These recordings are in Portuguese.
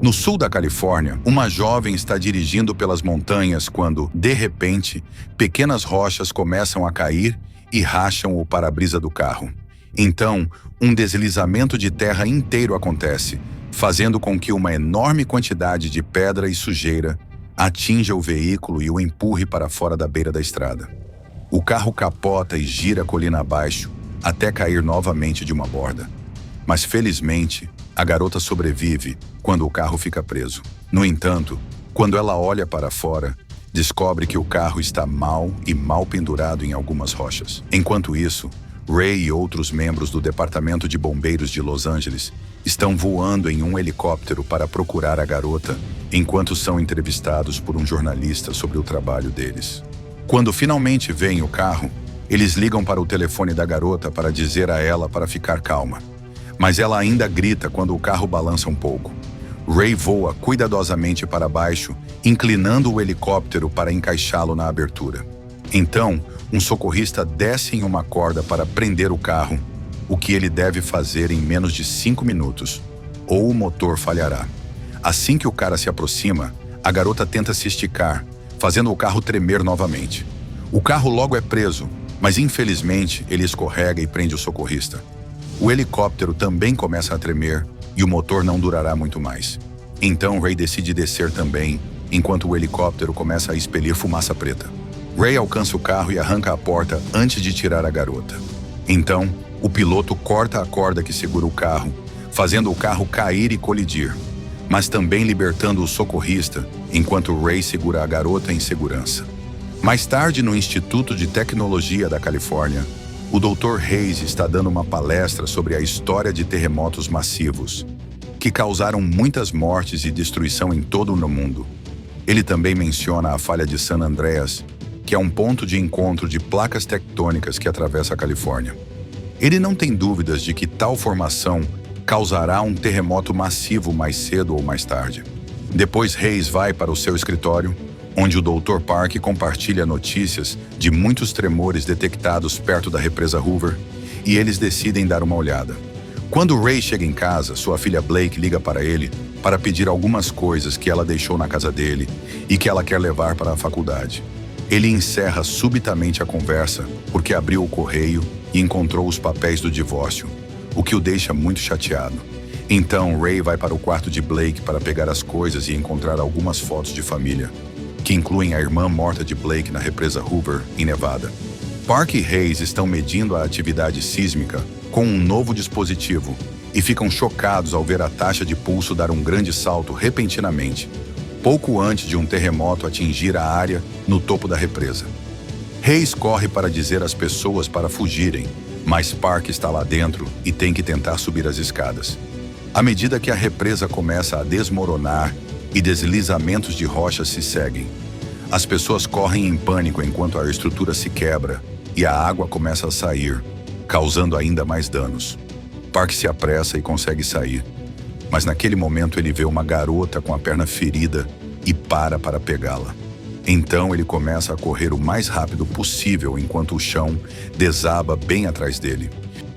No sul da Califórnia, uma jovem está dirigindo pelas montanhas quando, de repente, pequenas rochas começam a cair e racham o para-brisa do carro. Então, um deslizamento de terra inteiro acontece, fazendo com que uma enorme quantidade de pedra e sujeira atinja o veículo e o empurre para fora da beira da estrada. O carro capota e gira a colina abaixo, até cair novamente de uma borda. Mas, felizmente, a garota sobrevive quando o carro fica preso. No entanto, quando ela olha para fora, descobre que o carro está mal pendurado em algumas rochas. Enquanto isso, Ray e outros membros do Departamento de Bombeiros de Los Angeles estão voando em um helicóptero para procurar a garota, enquanto são entrevistados por um jornalista sobre o trabalho deles. Quando finalmente veem o carro, eles ligam para o telefone da garota para dizer a ela para ficar calma. Mas ela ainda grita quando o carro balança um pouco. Ray voa cuidadosamente para baixo, inclinando o helicóptero para encaixá-lo na abertura. Então, um socorrista desce em uma corda para prender o carro, o que ele deve fazer em menos de 5 minutos, ou o motor falhará. Assim que o cara se aproxima, a garota tenta se esticar, fazendo o carro tremer novamente. O carro logo é preso, mas infelizmente ele escorrega e prende o socorrista. O helicóptero também começa a tremer e o motor não durará muito mais. Então Ray decide descer também, enquanto o helicóptero começa a expelir fumaça preta. Ray alcança o carro e arranca a porta antes de tirar a garota. Então, o piloto corta a corda que segura o carro, fazendo o carro cair e colidir, mas também libertando o socorrista, enquanto Ray segura a garota em segurança. Mais tarde, no Instituto de Tecnologia da Califórnia, o Dr. Hayes está dando uma palestra sobre a história de terremotos massivos, que causaram muitas mortes e destruição em todo o mundo. Ele também menciona a falha de San Andreas, que é um ponto de encontro de placas tectônicas que atravessa a Califórnia. Ele não tem dúvidas de que tal formação causará um terremoto massivo mais cedo ou mais tarde. Depois Hayes vai para o seu escritório, onde o Dr. Park compartilha notícias de muitos tremores detectados perto da represa Hoover, e eles decidem dar uma olhada. Quando Ray chega em casa, sua filha Blake liga para ele para pedir algumas coisas que ela deixou na casa dele e que ela quer levar para a faculdade. Ele encerra subitamente a conversa porque abriu o correio e encontrou os papéis do divórcio, o que o deixa muito chateado. Então Ray vai para o quarto de Blake para pegar as coisas e encontrar algumas fotos de família, que incluem a irmã morta de Blake na represa Hoover, em Nevada. Park e Hayes estão medindo a atividade sísmica com um novo dispositivo e ficam chocados ao ver a taxa de pulso dar um grande salto repentinamente, pouco antes de um terremoto atingir a área no topo da represa. Hayes corre para dizer às pessoas para fugirem, mas Park está lá dentro e tem que tentar subir as escadas. À medida que a represa começa a desmoronar e deslizamentos de rochas se seguem, as pessoas correm em pânico enquanto a estrutura se quebra e a água começa a sair, causando ainda mais danos. Park se apressa e consegue sair, mas naquele momento ele vê uma garota com a perna ferida e para pegá-la. Então ele começa a correr o mais rápido possível enquanto o chão desaba bem atrás dele.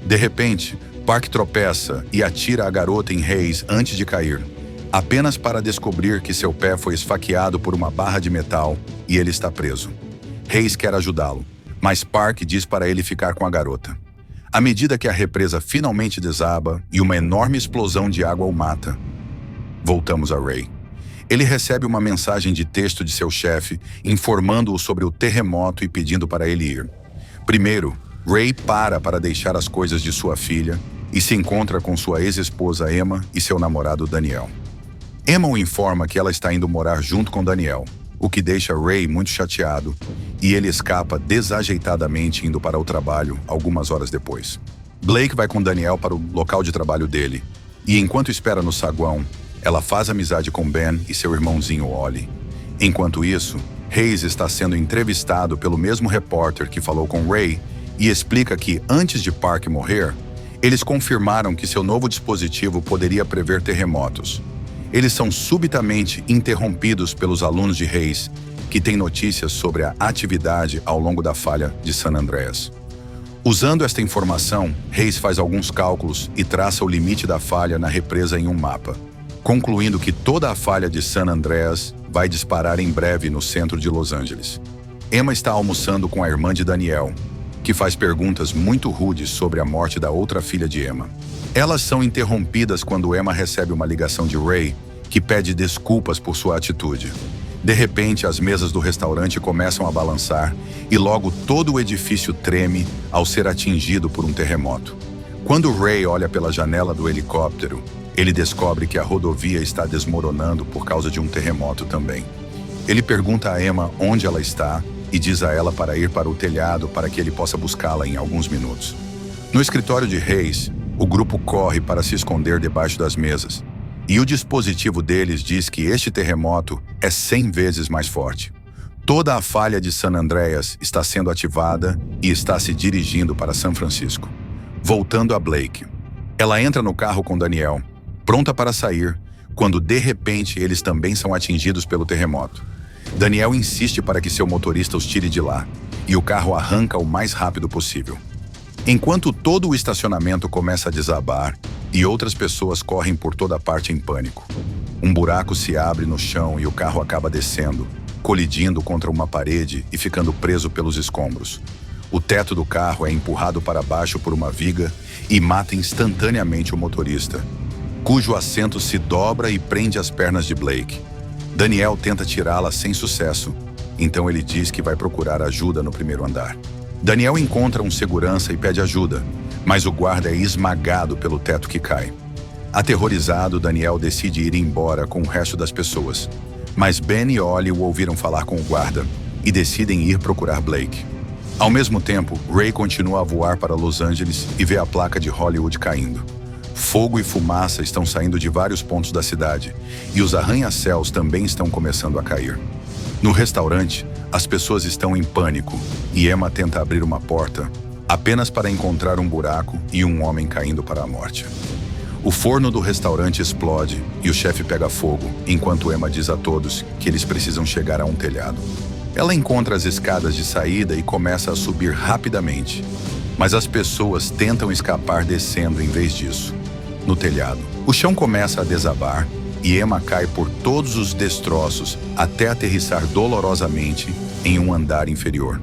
De repente, Park tropeça e atira a garota em Hayes antes de cair, apenas para descobrir que seu pé foi esfaqueado por uma barra de metal e ele está preso. Hayes quer ajudá-lo, mas Park diz para ele ficar com a garota. À medida que a represa finalmente desaba e uma enorme explosão de água o mata, voltamos a Ray. Ele recebe uma mensagem de texto de seu chefe informando-o sobre o terremoto e pedindo para ele ir. Primeiro, Ray para deixar as coisas de sua filha e se encontra com sua ex-esposa Emma e seu namorado Daniel. Emma o informa que ela está indo morar junto com Daniel, o que deixa Ray muito chateado, e ele escapa desajeitadamente indo para o trabalho algumas horas depois. Blake vai com Daniel para o local de trabalho dele, e enquanto espera no saguão, ela faz amizade com Ben e seu irmãozinho Ollie. Enquanto isso, Hayes está sendo entrevistado pelo mesmo repórter que falou com Ray e explica que, antes de Park morrer, eles confirmaram que seu novo dispositivo poderia prever terremotos. Eles são subitamente interrompidos pelos alunos de Hayes, que têm notícias sobre a atividade ao longo da falha de San Andreas. Usando esta informação, Hayes faz alguns cálculos e traça o limite da falha na represa em um mapa. concluindo que toda a falha de San Andreas vai disparar em breve no centro de Los Angeles. Emma está almoçando com a irmã de Daniel, que faz perguntas muito rudes sobre a morte da outra filha de Emma. Elas são interrompidas quando Emma recebe uma ligação de Ray, que pede desculpas por sua atitude. De repente, as mesas do restaurante começam a balançar e logo todo o edifício treme ao ser atingido por um terremoto. Quando Ray olha pela janela do helicóptero, ele descobre que a rodovia está desmoronando por causa de um terremoto também. Ele pergunta a Emma onde ela está e diz a ela para ir para o telhado para que ele possa buscá-la em alguns minutos. No escritório de Hayes, o grupo corre para se esconder debaixo das mesas. E o dispositivo deles diz que este terremoto é 100 vezes mais forte. Toda a falha de San Andreas está sendo ativada e está se dirigindo para São Francisco. Voltando a Blake. Ela entra no carro com Daniel, pronta para sair, quando de repente eles também são atingidos pelo terremoto. Daniel insiste para que seu motorista os tire de lá, e o carro arranca o mais rápido possível. Enquanto todo o estacionamento começa a desabar e outras pessoas correm por toda parte em pânico. Um buraco se abre no chão e o carro acaba descendo, colidindo contra uma parede e ficando preso pelos escombros. O teto do carro é empurrado para baixo por uma viga e mata instantaneamente o motorista, cujo assento se dobra e prende as pernas de Blake. Daniel tenta tirá-la sem sucesso, então ele diz que vai procurar ajuda no primeiro andar. Daniel encontra um segurança e pede ajuda, mas o guarda é esmagado pelo teto que cai. Aterrorizado, Daniel decide ir embora com o resto das pessoas, mas Ben e Ollie o ouviram falar com o guarda e decidem ir procurar Blake. Ao mesmo tempo, Ray continua a voar para Los Angeles e vê a placa de Hollywood caindo. Fogo e fumaça estão saindo de vários pontos da cidade e os arranha-céus também estão começando a cair. No restaurante, as pessoas estão em pânico e Emma tenta abrir uma porta apenas para encontrar um buraco e um homem caindo para a morte. O forno do restaurante explode e o chefe pega fogo, enquanto Emma diz a todos que eles precisam chegar a um telhado. Ela encontra as escadas de saída e começa a subir rapidamente, mas as pessoas tentam escapar descendo em vez disso. No telhado, o chão começa a desabar e Emma cai por todos os destroços até aterrissar dolorosamente em um andar inferior,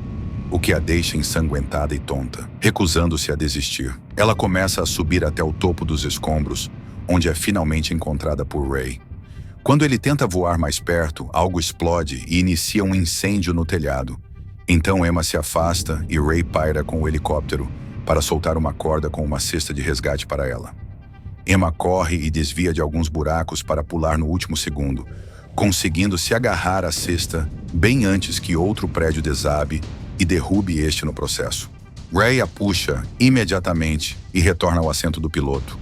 o que a deixa ensanguentada e tonta, recusando-se a desistir. Ela começa a subir até o topo dos escombros, onde é finalmente encontrada por Ray. Quando ele tenta voar mais perto, algo explode e inicia um incêndio no telhado. Então Emma se afasta e Ray paira com o helicóptero para soltar uma corda com uma cesta de resgate para ela. Emma corre e desvia de alguns buracos para pular no último segundo, conseguindo se agarrar à cesta bem antes que outro prédio desabe e derrube este no processo. Ray a puxa imediatamente e retorna ao assento do piloto,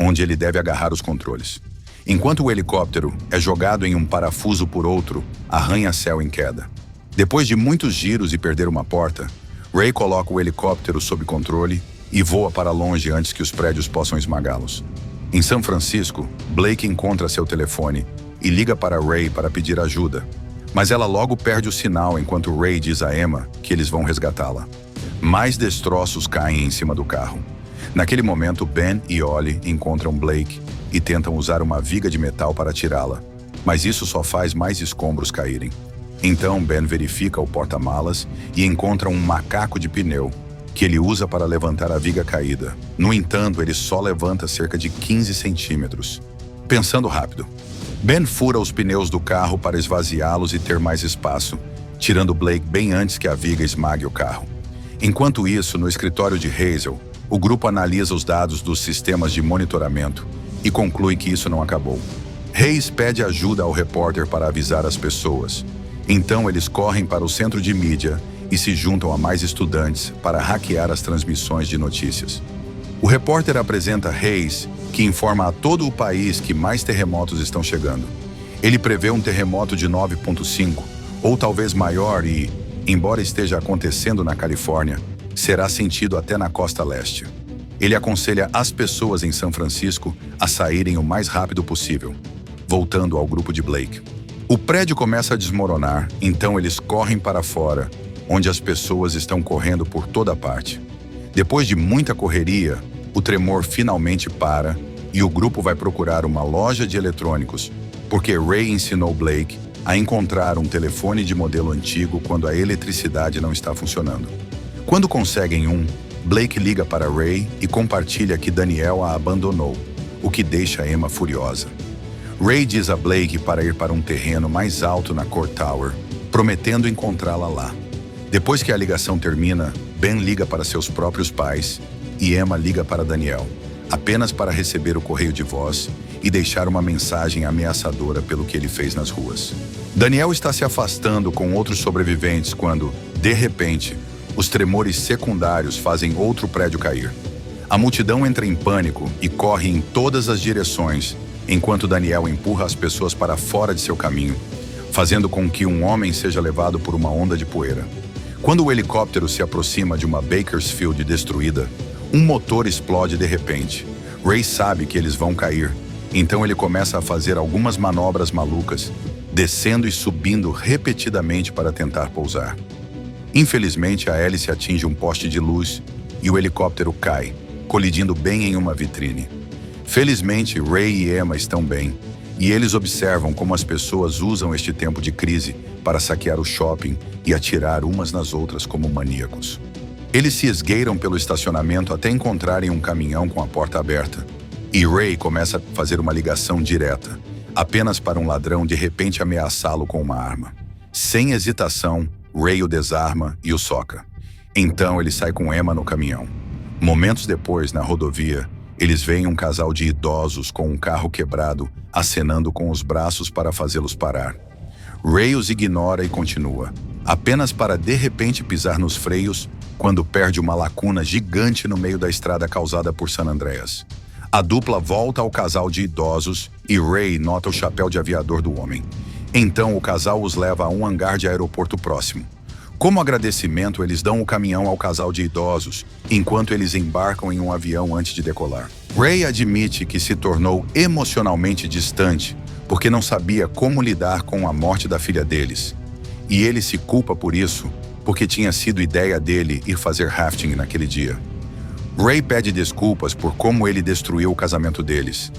onde ele deve agarrar os controles. Enquanto o helicóptero é jogado em um parafuso por outro, arranha-céu em queda. Depois de muitos giros e perder uma porta, Ray coloca o helicóptero sob controle e voa para longe antes que os prédios possam esmagá-los. Em São Francisco, Blake encontra seu telefone e liga para Ray para pedir ajuda, mas ela logo perde o sinal enquanto Ray diz a Emma que eles vão resgatá-la. Mais destroços caem em cima do carro. Naquele momento, Ben e Ollie encontram Blake e tentam usar uma viga de metal para tirá-la, mas isso só faz mais escombros caírem. Então Ben verifica o porta-malas e encontra um macaco de pneu que ele usa para levantar a viga caída. No entanto, ele só levanta cerca de 15 centímetros. Pensando rápido, Ben fura os pneus do carro para esvaziá-los e ter mais espaço, tirando Blake bem antes que a viga esmague o carro. Enquanto isso, no escritório de Hazel, o grupo analisa os dados dos sistemas de monitoramento e conclui que isso não acabou. Hayes pede ajuda ao repórter para avisar as pessoas. Então eles correm para o centro de mídia e se juntam a mais estudantes para hackear as transmissões de notícias. O repórter apresenta Hayes, que informa a todo o país que mais terremotos estão chegando. Ele prevê um terremoto de 9,5, ou talvez maior e, embora esteja acontecendo na Califórnia, será sentido até na costa leste. Ele aconselha as pessoas em São Francisco a saírem o mais rápido possível, voltando ao grupo de Blake. O prédio começa a desmoronar, então eles correm para fora, onde as pessoas estão correndo por toda parte. Depois de muita correria, o tremor finalmente para e o grupo vai procurar uma loja de eletrônicos, porque Ray ensinou Blake a encontrar um telefone de modelo antigo quando a eletricidade não está funcionando. Quando conseguem um, Blake liga para Ray e compartilha que Daniel a abandonou, o que deixa Emma furiosa. Ray diz a Blake para ir para um terreno mais alto na Court Tower, prometendo encontrá-la lá. Depois que a ligação termina, Ben liga para seus próprios pais e Emma liga para Daniel, apenas para receber o correio de voz e deixar uma mensagem ameaçadora pelo que ele fez nas ruas. Daniel está se afastando com outros sobreviventes quando, de repente, os tremores secundários fazem outro prédio cair. A multidão entra em pânico e corre em todas as direções, enquanto Daniel empurra as pessoas para fora de seu caminho, fazendo com que um homem seja levado por uma onda de poeira. Quando o helicóptero se aproxima de uma Bakersfield destruída, um motor explode de repente. Ray sabe que eles vão cair, então ele começa a fazer algumas manobras malucas, descendo e subindo repetidamente para tentar pousar. Infelizmente, a hélice atinge um poste de luz e o helicóptero cai, colidindo bem em uma vitrine. Felizmente, Ray e Emma estão bem, e eles observam como as pessoas usam este tempo de crise para saquear o shopping e atirar umas nas outras como maníacos. Eles se esgueiram pelo estacionamento até encontrarem um caminhão com a porta aberta, e Ray começa a fazer uma ligação direta, apenas para um ladrão de repente ameaçá-lo com uma arma. Sem hesitação, Ray o desarma e o soca. Então ele sai com Emma no caminhão. Momentos depois, na rodovia, eles veem um casal de idosos com um carro quebrado, acenando com os braços para fazê-los parar. Ray os ignora e continua, apenas para de repente pisar nos freios quando perde uma lacuna gigante no meio da estrada causada por San Andreas. A dupla volta ao casal de idosos e Ray nota o chapéu de aviador do homem. Então o casal os leva a um hangar de aeroporto próximo. Como agradecimento, eles dão o caminhão ao casal de idosos, enquanto eles embarcam em um avião antes de decolar. Ray admite que se tornou emocionalmente distante porque não sabia como lidar com a morte da filha deles. E ele se culpa por isso, porque tinha sido ideia dele ir fazer rafting naquele dia. Ray pede desculpas por como ele destruiu o casamento deles.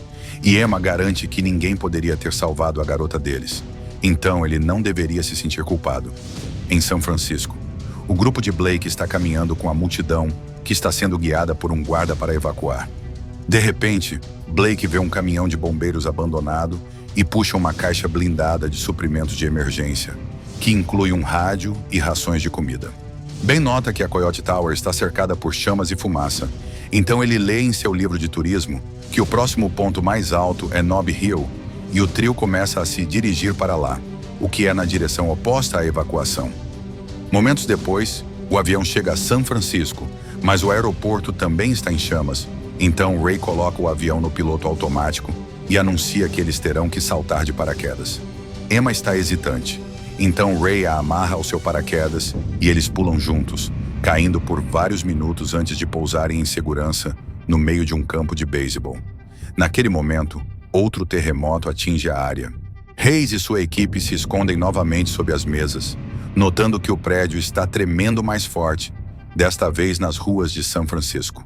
E Emma garante que ninguém poderia ter salvado a garota deles. Então ele não deveria se sentir culpado. Em São Francisco, o grupo de Blake está caminhando com a multidão que está sendo guiada por um guarda para evacuar. De repente, Blake vê um caminhão de bombeiros abandonado e puxa uma caixa blindada de suprimentos de emergência, que inclui um rádio e rações de comida. Ben nota que a Coyote Tower está cercada por chamas e fumaça, então ele lê em seu livro de turismo que o próximo ponto mais alto é Nob Hill e o trio começa a se dirigir para lá, o que é na direção oposta à evacuação. Momentos depois, o avião chega a São Francisco, mas o aeroporto também está em chamas, então Ray coloca o avião no piloto automático e anuncia que eles terão que saltar de paraquedas. Emma está hesitante, então Ray a amarra ao seu paraquedas e eles pulam juntos, caindo por vários minutos antes de pousarem em segurança no meio de um campo de beisebol. Naquele momento, outro terremoto atinge a área. Hayes e sua equipe se escondem novamente sob as mesas, notando que o prédio está tremendo mais forte, desta vez nas ruas de São Francisco.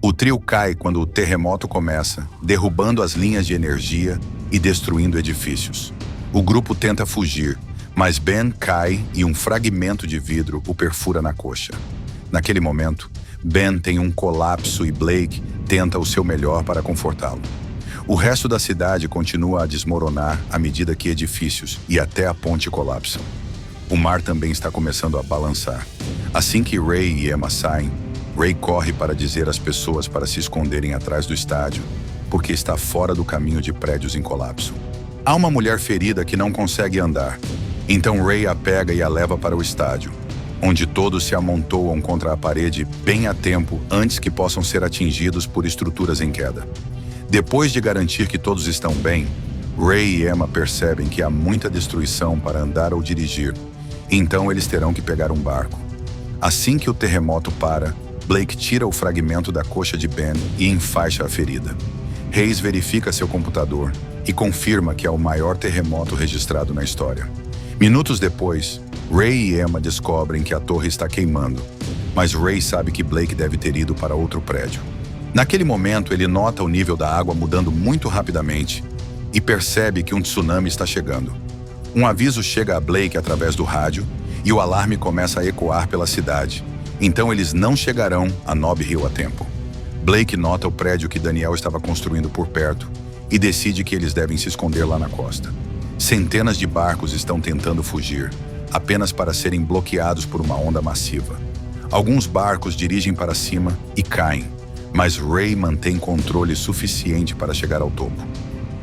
O trio cai quando o terremoto começa, derrubando as linhas de energia e destruindo edifícios. O grupo tenta fugir, mas Ben cai e um fragmento de vidro o perfura na coxa. Naquele momento, Ben tem um colapso e Blake tenta o seu melhor para confortá-lo. O resto da cidade continua a desmoronar à medida que edifícios e até a ponte colapsam. O mar também está começando a balançar. Assim que Ray e Emma saem, Ray corre para dizer às pessoas para se esconderem atrás do estádio, porque está fora do caminho de prédios em colapso. Há uma mulher ferida que não consegue andar, então Ray a pega e a leva para o estádio, onde todos se amontoam contra a parede bem a tempo antes que possam ser atingidos por estruturas em queda. Depois de garantir que todos estão bem, Ray e Emma percebem que há muita destruição para andar ou dirigir, então eles terão que pegar um barco. Assim que o terremoto para, Blake tira o fragmento da coxa de Ben e enfaixa a ferida. Hayes verifica seu computador e confirma que é o maior terremoto registrado na história. Minutos depois, Ray e Emma descobrem que a torre está queimando, mas Ray sabe que Blake deve ter ido para outro prédio. Naquele momento, ele nota o nível da água mudando muito rapidamente e percebe que um tsunami está chegando. Um aviso chega a Blake através do rádio e o alarme começa a ecoar pela cidade. Então eles não chegarão a Nob Hill a tempo. Blake nota o prédio que Daniel estava construindo por perto e decide que eles devem se esconder lá na costa. Centenas de barcos estão tentando fugir, apenas para serem bloqueados por uma onda massiva. Alguns barcos dirigem para cima e caem, mas Ray mantém controle suficiente para chegar ao topo.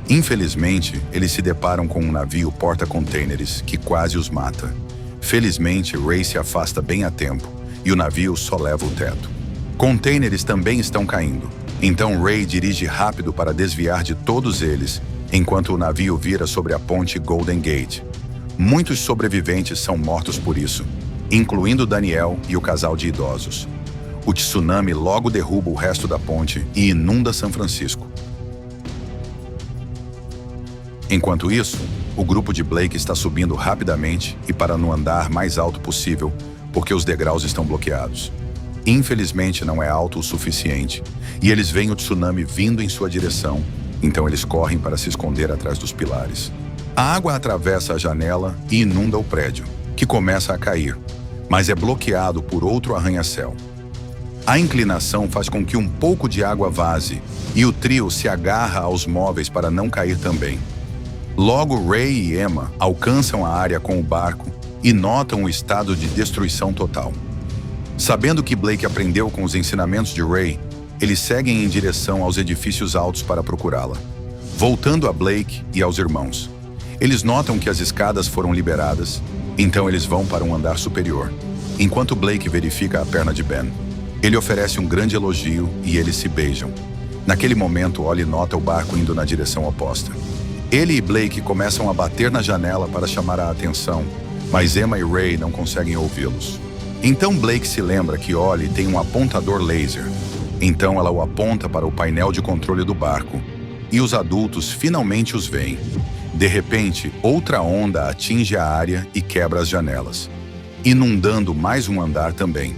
Infelizmente, eles se deparam com um navio porta-contêineres que quase os mata. Felizmente, Ray se afasta bem a tempo e o navio só leva o teto. Contêineres também estão caindo, então Ray dirige rápido para desviar de todos eles, enquanto o navio vira sobre a ponte Golden Gate. Muitos sobreviventes são mortos por isso, incluindo Daniel e o casal de idosos. O tsunami logo derruba o resto da ponte e inunda São Francisco. Enquanto isso, o grupo de Blake está subindo rapidamente e para no andar mais alto possível, porque os degraus estão bloqueados. Infelizmente não é alto o suficiente, e eles veem o tsunami vindo em sua direção, então eles correm para se esconder atrás dos pilares. A água atravessa a janela e inunda o prédio, que começa a cair, mas é bloqueado por outro arranha-céu. A inclinação faz com que um pouco de água vaze, e o trio se agarra aos móveis para não cair também. Logo, Ray e Emma alcançam a área com o barco e notam o estado de destruição total. Sabendo que Blake aprendeu com os ensinamentos de Ray, eles seguem em direção aos edifícios altos para procurá-la. Voltando a Blake e aos irmãos, eles notam que as escadas foram liberadas, então eles vão para um andar superior, enquanto Blake verifica a perna de Ben. Ele oferece um grande elogio e eles se beijam. Naquele momento, Ollie nota o barco indo na direção oposta. Ele e Blake começam a bater na janela para chamar a atenção, mas Emma e Ray não conseguem ouvi-los. Então Blake se lembra que Ollie tem um apontador laser. Então ela o aponta para o painel de controle do barco, e os adultos finalmente os veem. De repente, outra onda atinge a área e quebra as janelas, inundando mais um andar também.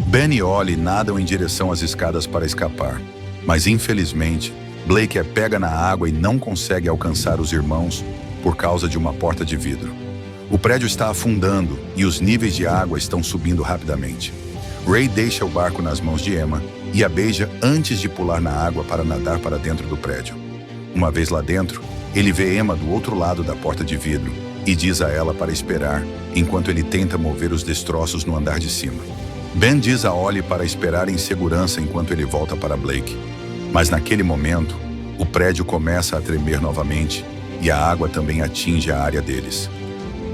Ben e Ollie nadam em direção às escadas para escapar, mas infelizmente, Blake é pega na água e não consegue alcançar os irmãos por causa de uma porta de vidro. O prédio está afundando e os níveis de água estão subindo rapidamente. Ray deixa o barco nas mãos de Emma e a beija antes de pular na água para nadar para dentro do prédio. Uma vez lá dentro, ele vê Emma do outro lado da porta de vidro e diz a ela para esperar enquanto ele tenta mover os destroços no andar de cima. Ben diz a Ollie para esperar em segurança enquanto ele volta para Blake. Mas naquele momento, o prédio começa a tremer novamente e a água também atinge a área deles.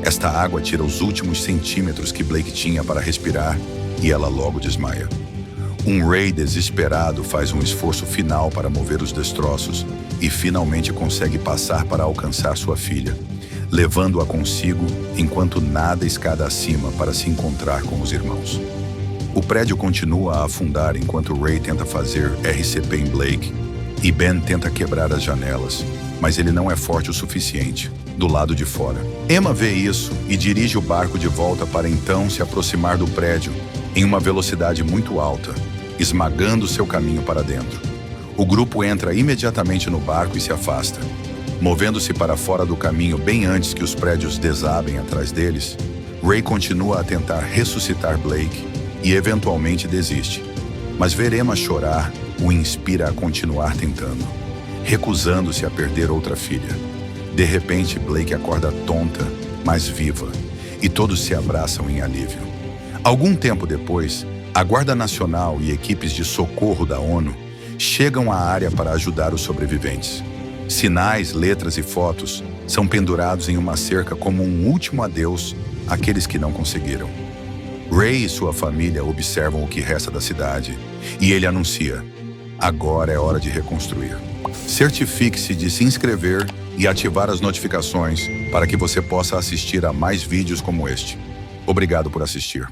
Esta água tira os últimos centímetros que Blake tinha para respirar e ela logo desmaia. Um Ray desesperado faz um esforço final para mover os destroços e finalmente consegue passar para alcançar sua filha, levando-a consigo enquanto nada escada acima para se encontrar com os irmãos. O prédio continua a afundar enquanto Ray tenta fazer RCP em Blake e Ben tenta quebrar as janelas, mas ele não é forte o suficiente, do lado de fora. Emma vê isso e dirige o barco de volta para então se aproximar do prédio em uma velocidade muito alta, esmagando seu caminho para dentro. O grupo entra imediatamente no barco e se afasta. Movendo-se para fora do caminho bem antes que os prédios desabem atrás deles, Ray continua a tentar ressuscitar Blake e eventualmente desiste. Mas ver Emma chorar o inspira a continuar tentando, recusando-se a perder outra filha. De repente, Blake acorda tonta, mas viva, e todos se abraçam em alívio. Algum tempo depois, a Guarda Nacional e equipes de socorro da ONU chegam à área para ajudar os sobreviventes. Sinais, letras e fotos são pendurados em uma cerca como um último adeus àqueles que não conseguiram. Ray e sua família observam o que resta da cidade e ele anuncia: agora é hora de reconstruir. Certifique-se de se inscrever e ativar as notificações para que você possa assistir a mais vídeos como este. Obrigado por assistir.